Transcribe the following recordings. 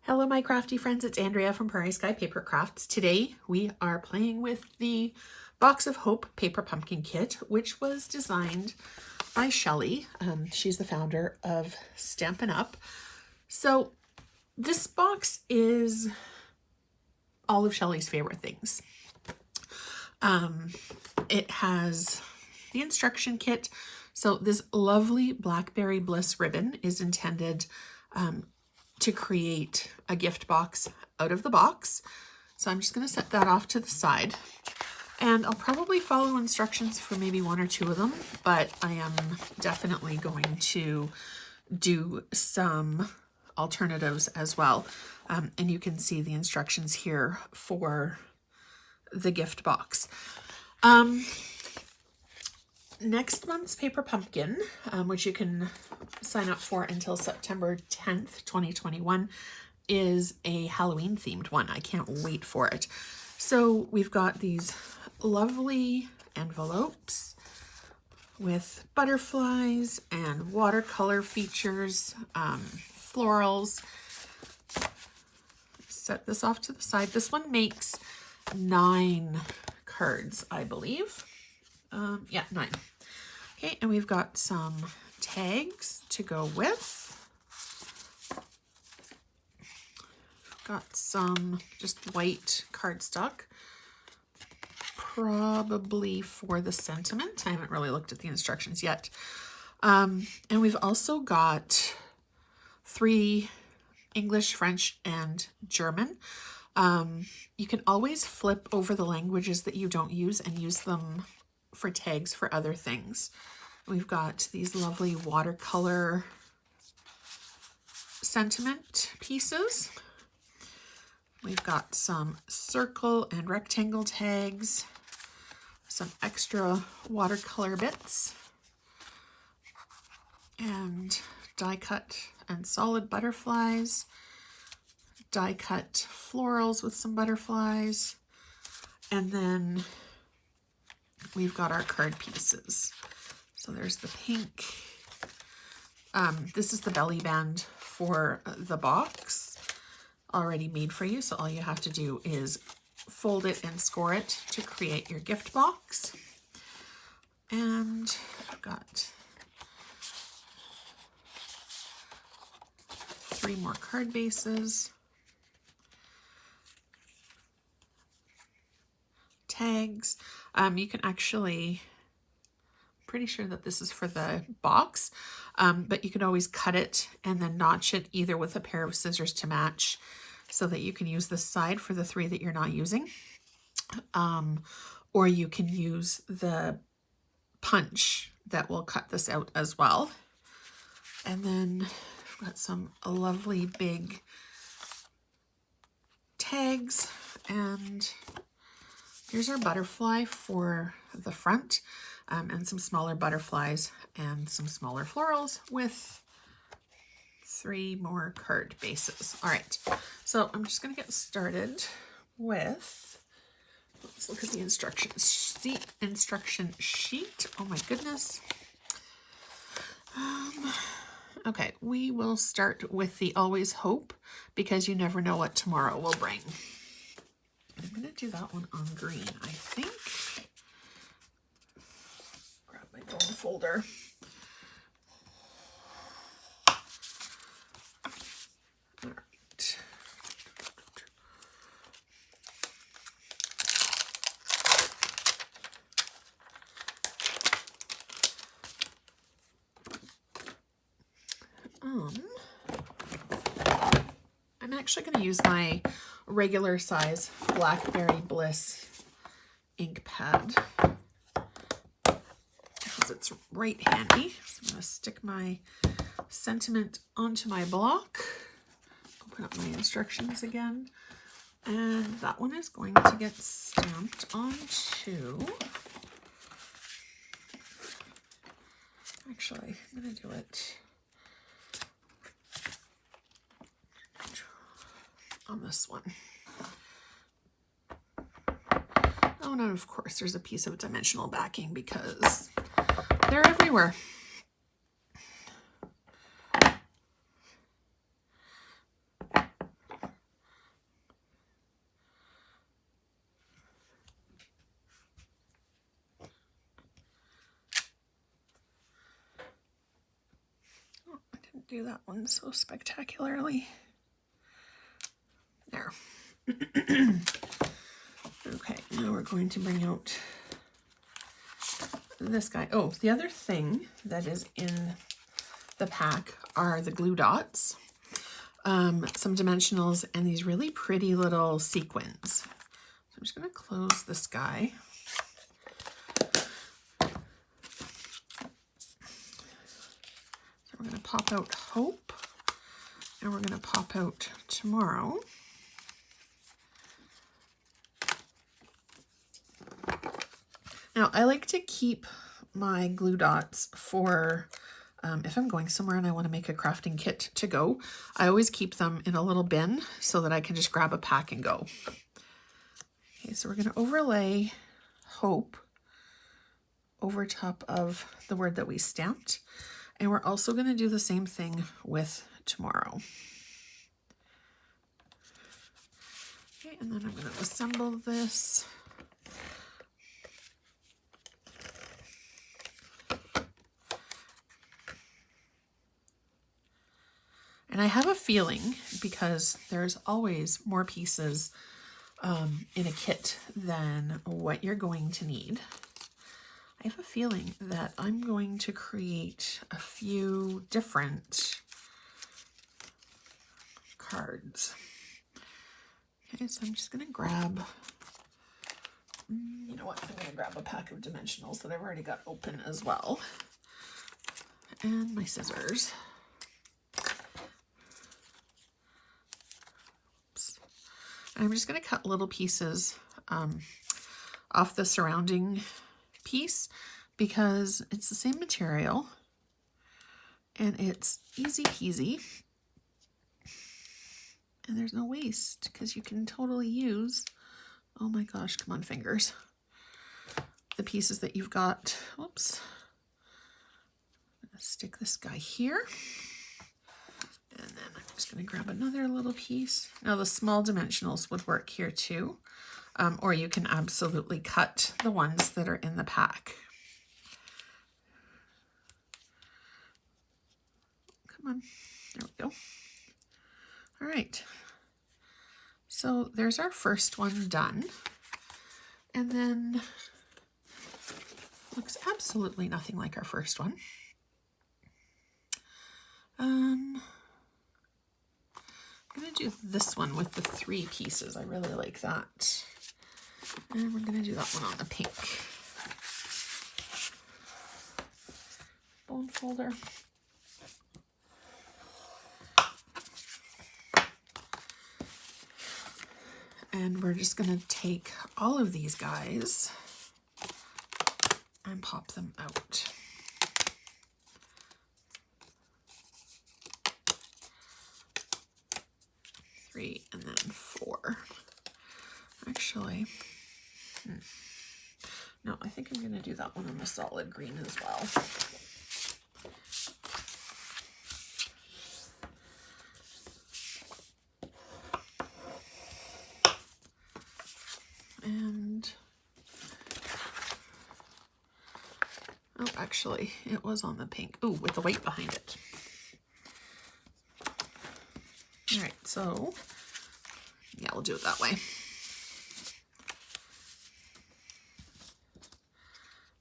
Hello my crafty friends, it's Andrea from Prairie Sky Paper Crafts. Today we are playing with the Box of Hope Paper Pumpkin Kit, which was designed by Shelli. She's the founder of Stampin Up. So this box is all of Shelli's favorite things. It has the instruction kit. So this lovely Blackberry Bliss ribbon is intended to create a gift box out of the box. So I'm just going to set that off to the side. And I'll probably follow instructions for maybe one or two of them, but I am definitely going to do some alternatives as well. And you can see the instructions here for the gift box. Next month's Paper Pumpkin, which you can sign up for until September 10th, 2021, is a Halloween themed one. I can't wait for it. So we've got these lovely envelopes with butterflies and watercolor features, florals. Set this off to the side. This one makes 9 cards, I believe. Yeah, 9. Okay, and we've got some tags to go with. Got some just white cardstock, probably for the sentiment. I haven't really looked at the instructions yet. And we've also got 3 English, French, and German. You can always flip over the languages that you don't use and use them for tags for other things. We've got these lovely watercolor sentiment pieces. We've got some circle and rectangle tags, some extra watercolor bits, and die cut and solid butterflies, die cut florals with some butterflies, and then we've got our card pieces. So there's the pink. This is the belly band for the box, already made for you. So all you have to do is fold it and score it to create your gift box. And I've got 3 more card bases. Tags. You can actually, pretty sure that this is for the box, but you can always cut it and then notch it either with a pair of scissors to match so that you can use this side for the 3 that you're not using, or you can use the punch that will cut this out as well. And then I've got some lovely big tags, and here's our butterfly for the front, and some smaller butterflies and some smaller florals with 3 more card bases. All right, so I'm just going to get started with, let's look at the instruction sheet. Oh my goodness. Okay, we will start with the always hope, because you never know what tomorrow will bring. I'm going to do that one on green, I think. Grab my bone folder. All right. I'm actually going to use my regular size Blackberry Bliss ink pad because it's right handy. So I'm going to stick my sentiment onto my block, open up my instructions again, and that one is going to get stamped onto, actually I'm going to do it on this one. Oh no, of course there's a piece of dimensional backing because they're everywhere. do that one so spectacularly. There. Okay, now we're going to bring out this guy. Oh, the other thing that is in the pack are the glue dots, some dimensionals, and these really pretty little sequins. So I'm just going to close this guy. So we're going to pop out Hope, and we're going to pop out Tomorrow. Now, I like to keep my glue dots for if I'm going somewhere and I want to make a crafting kit to go. I always keep them in a little bin so that I can just grab a pack and go. Okay, so we're going to overlay Hope over top of the word that we stamped. And we're also going to do the same thing with Tomorrow. Okay, and then I'm going to assemble this. And I have a feeling, because there's always more pieces in a kit than what you're going to need, I have a feeling that I'm going to create a few different cards. Okay, so I'm just going to grab, you know what, I'm going to grab a pack of dimensionals that I've already got open as well, and my scissors. I'm just going to cut little pieces off the surrounding piece because it's the same material and it's easy peasy and there's no waste because you can totally use, oh my gosh, come on fingers, the pieces that you've got. Whoops. I'm going to stick this guy here. And then I'm just going to grab another little piece. Now the small dimensionals would work here too, or you can absolutely cut the ones that are in the pack. Come on, there we go. All right, so there's our first one done. And then looks absolutely nothing like our first one. I'm going to do this one with the 3 pieces. I really like that. And we're going to do that one on the pink bone folder. And we're just going to take all of these guys and pop them out. And then 4. Actually, no, I think I'm going to do that one on the solid green as well. And, oh, actually, it was on the pink. Ooh, with the white behind it. All right, so yeah, we'll do it that way.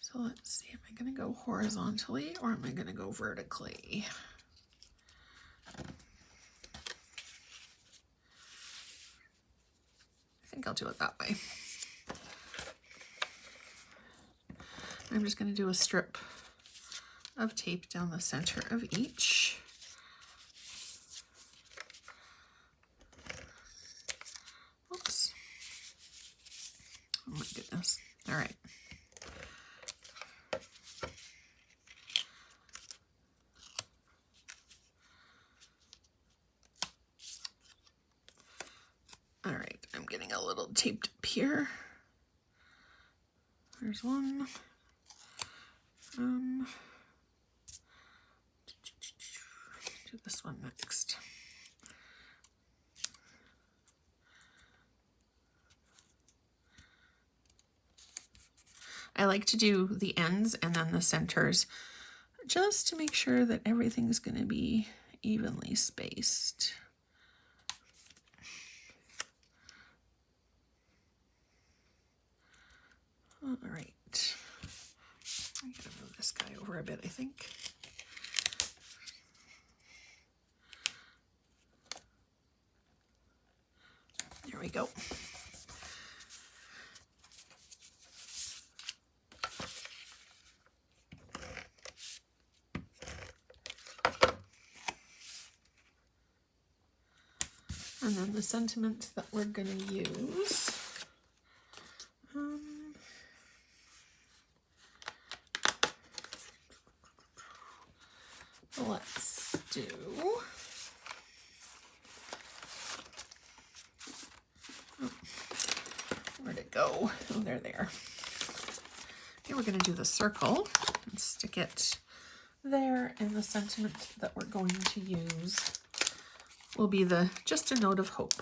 So let's see, am I going to go horizontally or am I going to go vertically? I think I'll do it that way. I'm just going to do a strip of tape down the center of each. Oops. Oh my goodness. All right. All right, I'm getting a little taped up here. There's one. Do this one next. I like to do the ends and then the centers just to make sure that everything's going to be evenly spaced. All right. I'm going to move this guy over a bit, I think. There we go. And then the sentiment that we're going to use. Let's do. Oh, where'd it go? Oh, they're there. Okay, we're going to do the circle and stick it there, and the sentiment that we're going to use will be the just a note of hope.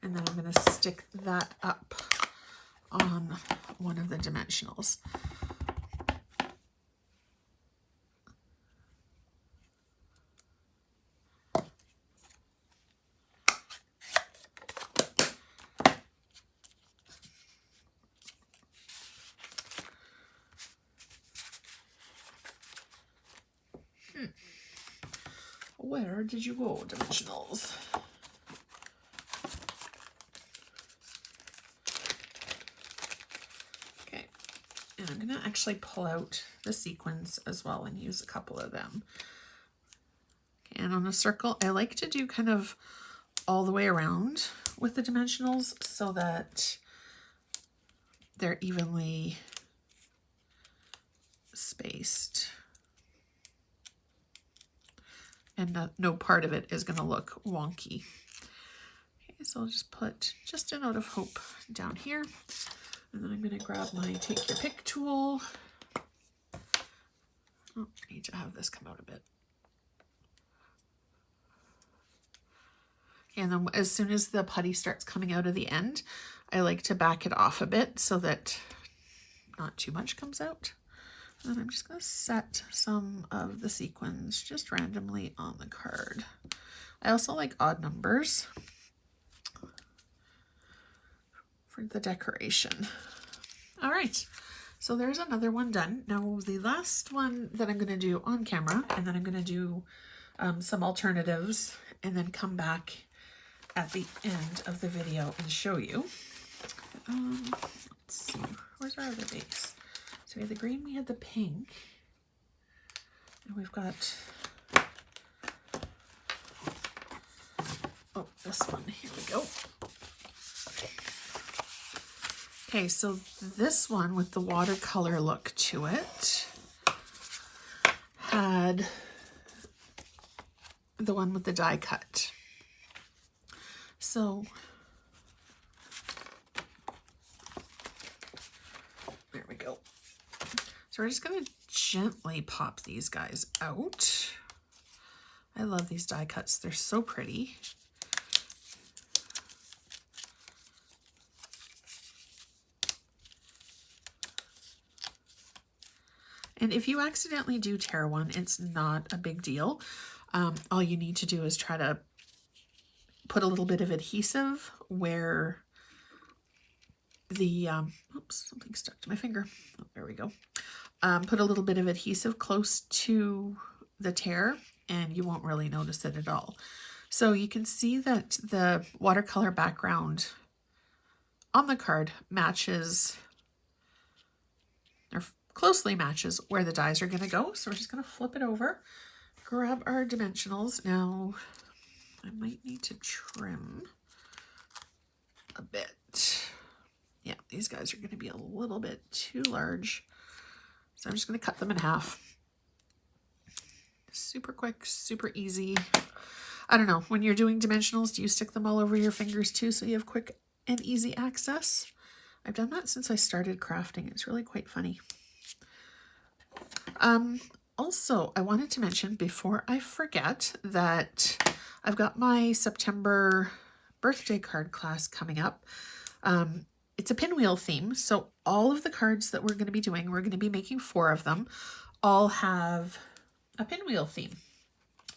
And then I'm going to stick that up on one of the dimensionals. Where did you go, dimensionals? Okay, and I'm going to actually pull out the sequins as well and use a couple of them. Okay, and on a circle, I like to do kind of all the way around with the dimensionals so that they're evenly spaced. And no part of it is going to look wonky. Okay, so I'll just put just a note of hope down here. And then I'm going to grab my take your pick tool. Oh, I need to have this come out a bit. And then as soon as the putty starts coming out of the end, I like to back it off a bit so that not too much comes out. And I'm just going to set some of the sequins just randomly on the card. I also like odd numbers for the decoration. All right, so there's another one done. Now the last one that I'm going to do on camera, and then I'm going to do some alternatives and then come back at the end of the video and show you. Let's see, where's our other base? So we had the green, we had the pink, and we've got, oh, this one, here we go. Okay, so this one with the watercolor look to it had the one with the die cut. So there we go. So we're just going to gently pop these guys out. I love these die cuts. They're so pretty. And if you accidentally do tear one, it's not a big deal. All you need to do is try to put a little bit of adhesive where the, oops, something stuck to my finger. Oh, there we go. Put a little bit of adhesive close to the tear and you won't really notice it at all. So you can see that the watercolor background on the card matches, or closely matches, where the dies are going to go. So we're just going to flip it over, grab our dimensionals. Now I might need to trim a bit. Yeah, these guys are going to be a little bit too large. So I'm just going to cut them in half. Super quick, super easy. I don't know, when you're doing dimensionals, do you stick them all over your fingers too so you have quick and easy access? I've done that since I started crafting. It's really quite funny. Also, I wanted to mention before I forget that I've got my September birthday card class coming up. it's a pinwheel theme. So all of the cards that we're going to be doing, we're going to be making 4 of them, all have a pinwheel theme.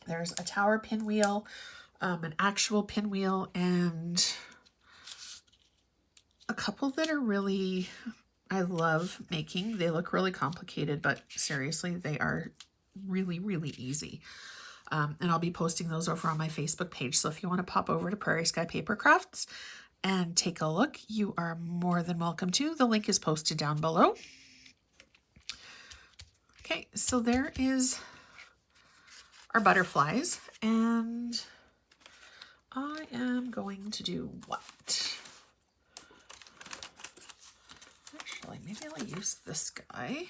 There's a tower pinwheel, an actual pinwheel, and a couple that are really, I love making. They look really complicated, but seriously, they are really, really easy. And I'll be posting those over on my Facebook page. So if you want to pop over to Prairie Sky Paper Crafts and take a look, you are more than welcome to. The link is posted down below. Okay, so there is our butterflies, and I am going to do what? Actually, maybe I'll use this guy.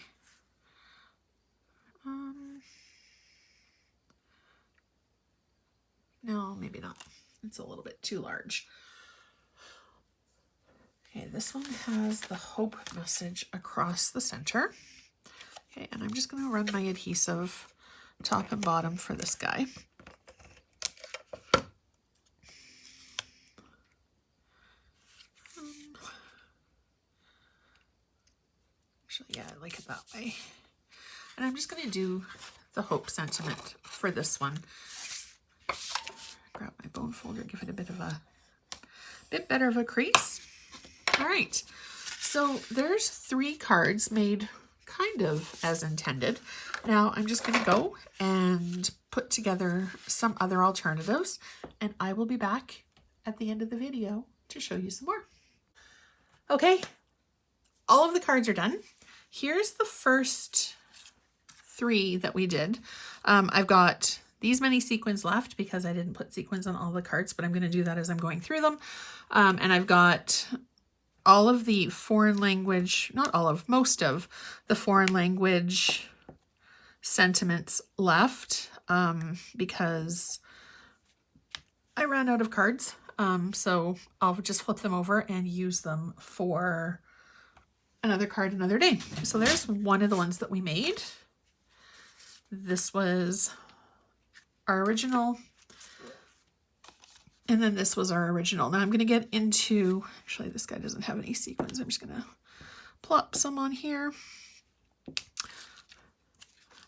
No, maybe not. It's a little bit too large. Okay, this one has the hope message across the center. Okay, and I'm just going to run my adhesive top and bottom for this guy. Actually, yeah, I like it that way. And I'm just going to do the hope sentiment for this one. Grab my bone folder, give it a bit better of a crease. All right, so there's 3 cards made kind of as intended. Now I'm just going to go and put together some other alternatives, and I will be back at the end of the video to show you some more. Okay, all of the cards are done. Here's the first 3 that we did. I've got these many sequins left because I didn't put sequins on all the cards, but I'm going to do that as I'm going through them. And I've got all of the foreign language, not all of, most of the foreign language sentiments left because I ran out of cards. So I'll just flip them over and use them for another card another day. So there's one of the ones that we made. This was our original, and then this was our original. Now I'm going to get into, actually this guy doesn't have any sequins. I'm just going to plop some on here.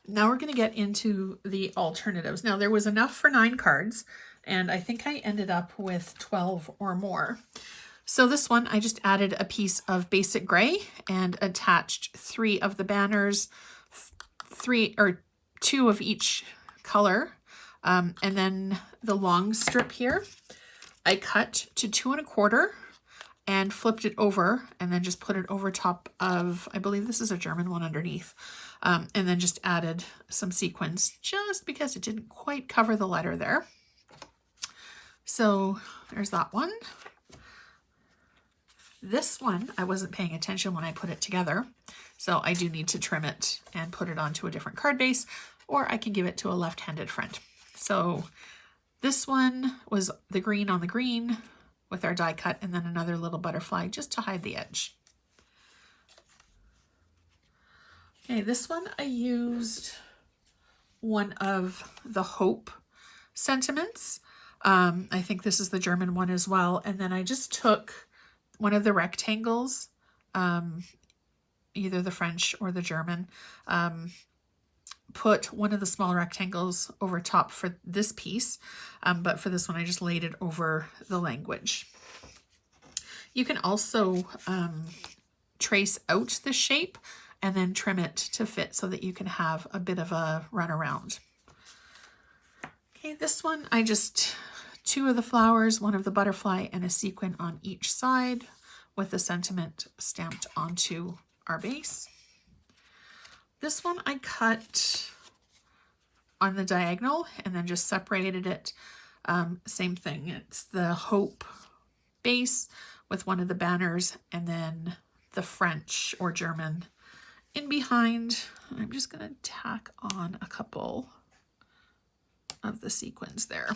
Now we're going to get into the alternatives. Now there was enough for 9 cards, and I think I ended up with 12 or more. So this one, I just added a piece of basic gray and attached 3 of the banners, 2 of each color. And then the long strip here, I cut to 2 1/4 and flipped it over, and then just put it over top of, I believe this is a German one underneath. And then just added some sequins just because it didn't quite cover the letter there. So there's that one. This one, I wasn't paying attention when I put it together, so I do need to trim it and put it onto a different card base, or I can give it to a left-handed friend. So this one was the green on the green with our die cut, and then another little butterfly just to hide the edge. Okay, this one I used one of the hope sentiments. I think this is the German one as well. And then I just took one of the rectangles, either the French or the German, put one of the small rectangles over top for this piece, but for this one I just laid it over the language. You can also trace out the shape and then trim it to fit so that you can have a bit of a run around. Okay, this one I just 2 of the flowers, 1 of the butterfly, and a sequin on each side with the sentiment stamped onto our base. This one I cut on the diagonal and then just separated it. Same thing, it's the hope base with one of the banners and then the French or German in behind. I'm just going to tack on a couple of the sequins there.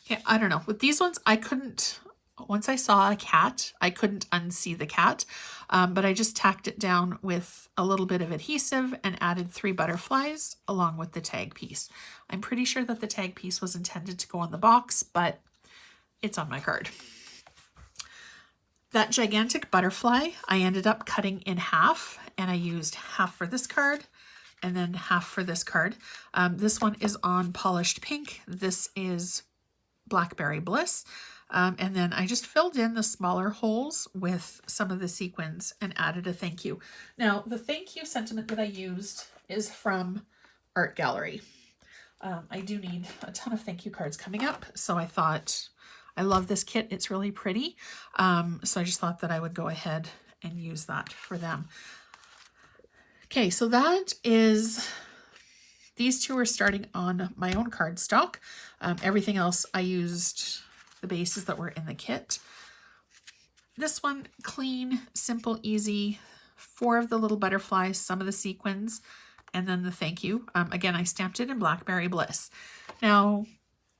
Okay, I don't know. With these ones, I couldn't, once I saw a cat, I couldn't unsee the cat, but I just tacked it down with a little bit of adhesive and added 3 butterflies along with the tag piece. I'm pretty sure that the tag piece was intended to go on the box, but it's on my card. That gigantic butterfly, I ended up cutting in half, and I used half for this card and then half for this card. This one is on polished pink. This is Blackberry Bliss. And then I just filled in the smaller holes with some of the sequins and added a thank you. Now, the thank you sentiment that I used is from Art Gallery. I do need a ton of thank you cards coming up, so I thought, I love this kit. It's really pretty. So I just thought that I would go ahead and use that for them. Okay, so that is, these two are starting on my own cardstock. Everything else I used the bases that were in the kit. This one, clean, simple, easy. 4 of the little butterflies, some of the sequins, and then the thank you. Again, I stamped it in Blackberry Bliss. Now,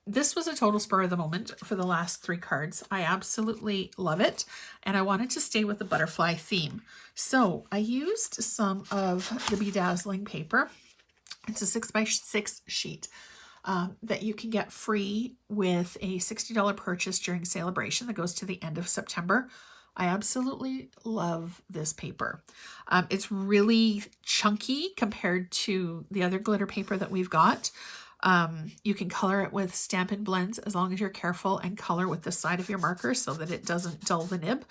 this was a total spur of the moment for the last 3 cards. I absolutely love it, and I wanted to stay with the butterfly theme. So I used some of the Bedazzling paper. It's a 6x6 sheet that you can get free with a $60 purchase during Celebration that goes to the end of September. I absolutely love this paper. It's really chunky compared to the other glitter paper that we've got. You can color it with Stampin' Blends as long as you're careful and color with the side of your marker so that it doesn't dull the nib.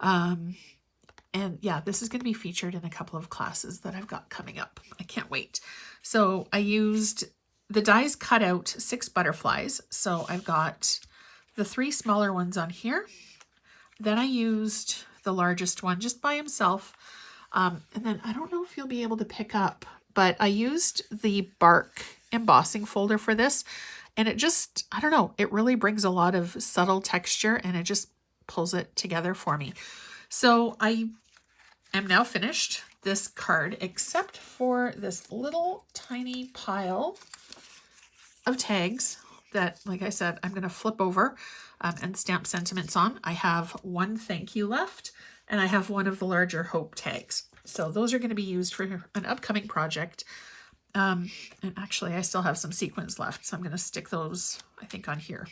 And yeah, this is going to be featured in a couple of classes that I've got coming up. I can't wait. So I used the dies cut out 6 butterflies. So I've got the 3 smaller ones on here. Then I used the largest one just by himself. And then I don't know if you'll be able to pick up, but I used the bark embossing folder for this. And it just, I don't know, it really brings a lot of subtle texture and it just pulls it together for me. So I am now finished this card, except for this little tiny pile of tags that, like I said, I'm going to flip over and stamp sentiments on. I have 1 thank you left, and I have 1 of the larger hope tags. So those are going to be used for an upcoming project. And actually, I still have some sequins left, so I'm going to stick those, I think, on here.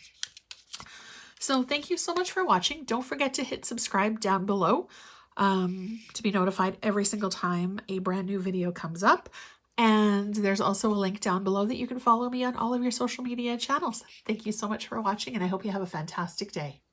So thank you so much for watching. Don't forget to hit subscribe down below to be notified every single time a brand new video comes up. And there's also a link down below that you can follow me on all of your social media channels. Thank you so much for watching, and I hope you have a fantastic day.